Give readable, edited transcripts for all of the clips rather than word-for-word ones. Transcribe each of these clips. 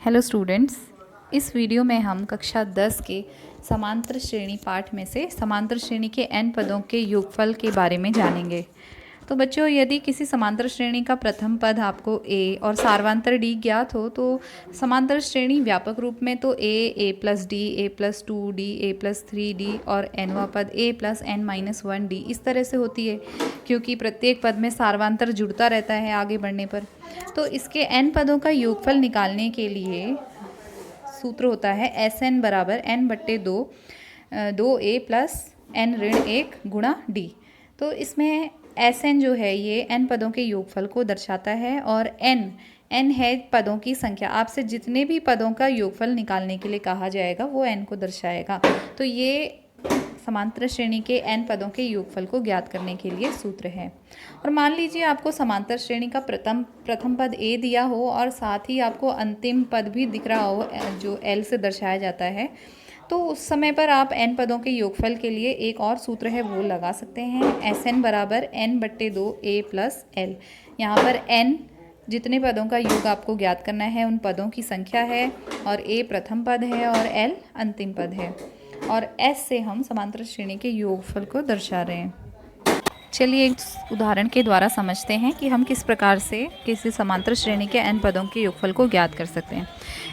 Hello students, इस video में हम कक्षा 10 के समांतर श्रेणी पाठ में से समांतर श्रेणी के n पदों के योगफल के बारे में जानेंगे। तो बच्चों, यदि किसी समांतर श्रेणी का प्रथम पद आपको a और सार्वंतर d ज्ञात हो तो समांतर श्रेणी व्यापक रूप में तो a plus d, a plus 2d, a plus 3d और nवां पद a plus n minus 1d इस तरह से होती है, क्योंकि प्रत्येक पद में सार्वंतर जुड़ता रहता है आगे बढ़ने पर। तो इसके n पदों का योगफल निकालने के लिए सूत्र होता है Sn बराबर n बट्टे 2a प्लस n ऋण 1 गुणा d। तो इसमें Sn जो है ये n पदों के योगफल को दर्शाता है और n है पदों की संख्या। आपसे जितने भी पदों का योगफल निकालने के लिए कहा जाएगा वो n को दर्शाएगा। तो ये समांतर श्रेणी के n पदों के योगफल को ज्ञात करने के लिए सूत्र है। और मान लीजिए आपको समांतर श्रेणी का प्रथम पद a दिया हो और साथ ही आपको अंतिम पद भी दिख रहा हो जो l से दर्शाया जाता है, तो उस समय पर आप n पदों के योगफल के लिए एक और सूत्र है वो लगा सकते हैं। Sn बराबर n बट्टे 2a प्लस l। यहाँ पर n जितने पदों का योग आपको ज्ञात करना है उन पदों की संख्या है और a प्रथम पद है और l अंतिम पद है और s से हम समांतर श्रेणी के योगफल को दर्शा रहे हैं। चलिए एक उदाहरण के द्वारा समझते हैं कि हम किस प्रकार से किसी समांतर श्रेणी के n पदों के योगफल को ज्ञात कर सकते हैं।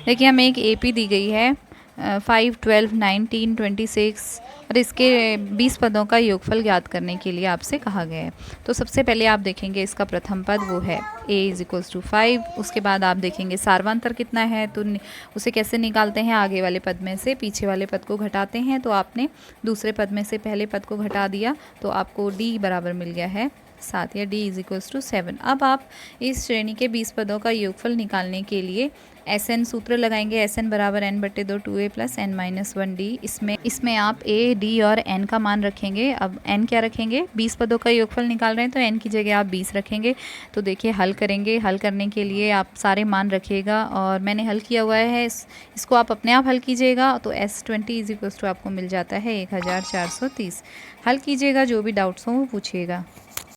देखिए, हमें एक AP दी गई है 5, 12, 19, 26 और इसके 20 पदों का योगफल ज्ञात करने के लिए आपसे कहा गया है। तो सबसे पहले आप देखेंगे इसका प्रथम पद वो है a = 5। उसके बाद आप देखेंगे सार्वंतर कितना है, तो उसे कैसे निकालते हैं। आगे वाले पद में से पीछे वाले पद को घटाते हैं, तो आपने दूसरे पद में से पहले पद को घटा दिया तो आपको d बराबर मिल गया है 7 या d = 7। अब आप इस श्रेणी के 20 पदों का योगफल निकालने के लिए Sn सूत्र लगाएंगे। Sn बराबर n बट्टे 2a plus n minus 1d। इसमें आप a, d और n का मान रखेंगे। अब n क्या रखेंगे, 20 पदों का योगफल निकाल रहे हैं तो n की जगह आप 20 रखेंगे। तो देखिए हल करेंगे। हल करने के लिए आप सारे मान रखिएगा और मैंने हल किया हुआ है, इसको आप अपने आप हल कीजिएगा। तो S20 = आपको मिल जाता है 1430। हल कीजिएगा, जो भी डाउट्स हों वो पूछिएगा।